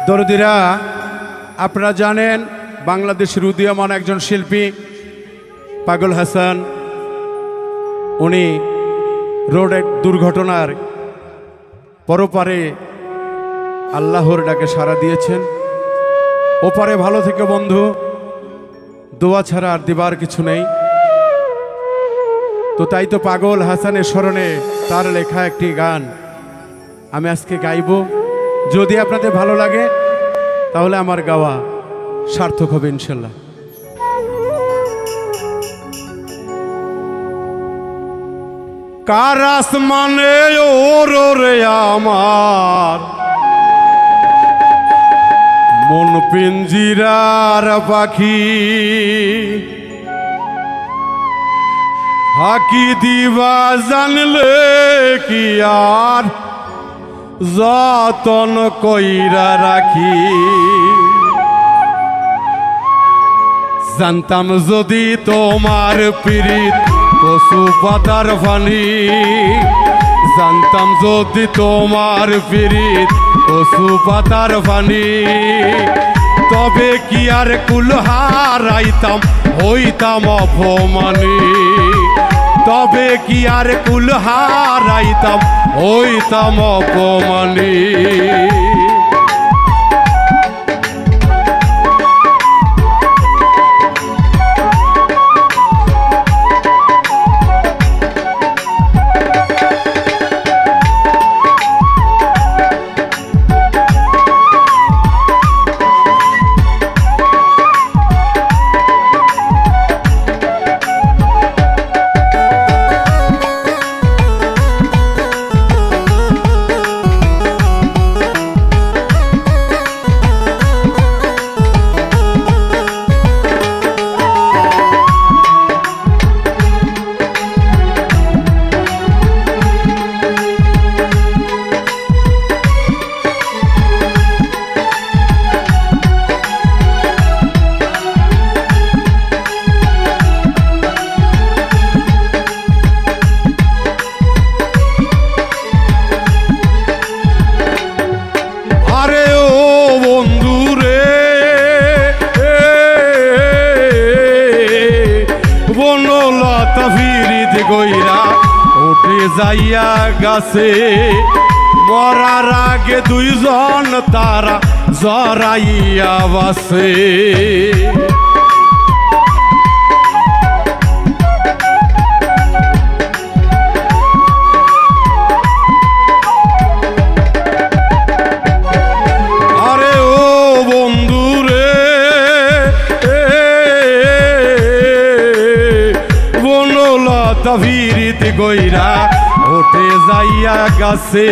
দরদিরা, আপনারা জানেন বাংলাদেশের উদীয়মান একজন শিল্পী পাগল হাসান, উনি রোডের দুর্ঘটনার পরপারে আল্লাহর ডাকে সাড়া দিয়েছেন। ওপারে ভালো থেকে বন্ধু, দোয়া ছাড়া আর দিবার কিছু নেই। তো তাই তো পাগল হাসানের স্মরণে তার লেখা একটি গান আমি আজকে গাইব। যদি আপনাদের ভালো লাগে তাহলে আমার গাওয়া সার্থক হবে ইনশাল্লাহ। কার আসমানে ওরে আমার মন পিঞ্জিরার পাখি, হাকি দিবা জানলে কি আর যতন কইরা রাখি। জানতাম যদি তোমার পীড়িত কচু পাতার ফানি, জানতাম যদি তোমার পীড়িত কচু পাতার ফানি, তবে কি আর কুল হারাইতাম হইতাম অপমানী, তবে কি আর কুল হারাইতাম হইতাম অপমানী। গইরা উঠে যাইয়া গাছে, মরার আগে দুইজন তারা জড়াইয়া বাসে। আরে ও বন্ধু রে, বনলতা ভিড়িত গইরা উঠে যাইয়া গাছে,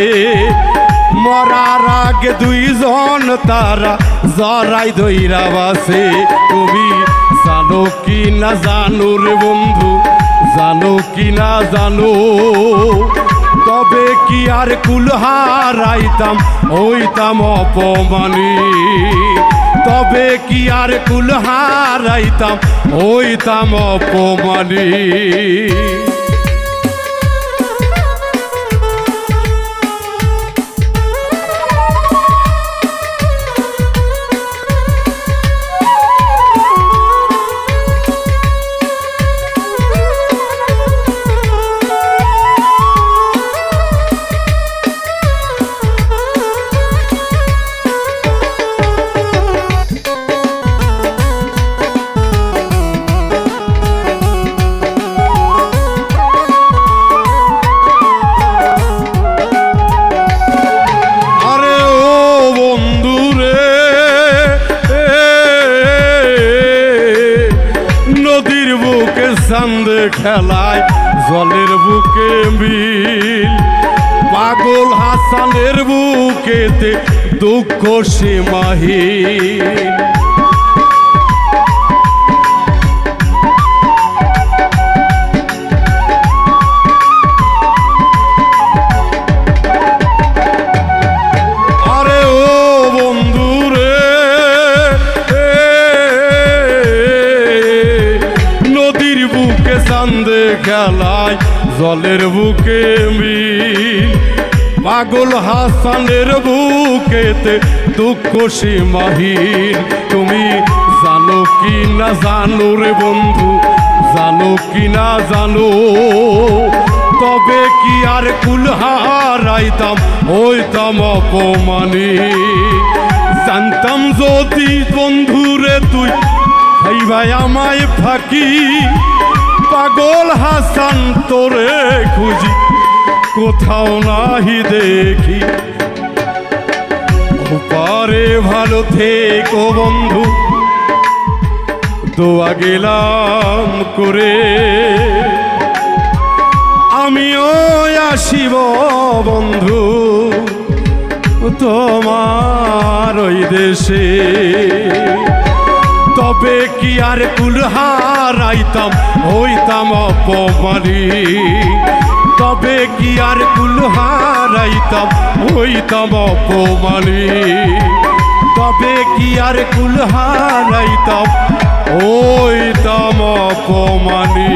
মরার আগে দুইজন তারা জড়াই ধইরা বাসে। তুমি জানো কি না জানো রে বন্ধু, জানো কি না জানো, তবে কি আর কুল হারাইতাম হইতাম অপমানী, তবে কি আর কুল হারাইতাম হইতাম অপমানী। চাঁদ খেলায় জলের বুকে মিল, পাগল হাসানের বুকেতে দুঃখ সীমাহীন। আরে ও বন্ধু রে, নদীর বুকে চাঁদ খেলায় জলের বুকে মিল, পাগল হাসানের বুকেতে দুঃখ সীমাহীন। তুমি জানো কি না জানো রে বন্ধু, জানো কি না জানো, তবে কি আর কুল হারাইতাম হইতাম অপমানী। জানতাম যদি বন্ধুরে তুই ভাই ভাই আমায় ফাঁকি, পাগল হাসান তোরে খুঁজি কোথাও নাহি দেখি। ওপারে ভালো থেকো বন্ধু, দোয়া গেলাম করে, আমিও আসিব বন্ধু তোমার ওই দেশে। তবে কি আর কুল হারাইতাম হইতাম অপমানী, তবে কি আর কুল হারাইতাম হইতাম অপমানী, তবে কি আর কুল হারাইতাম হইতাম অপমানী।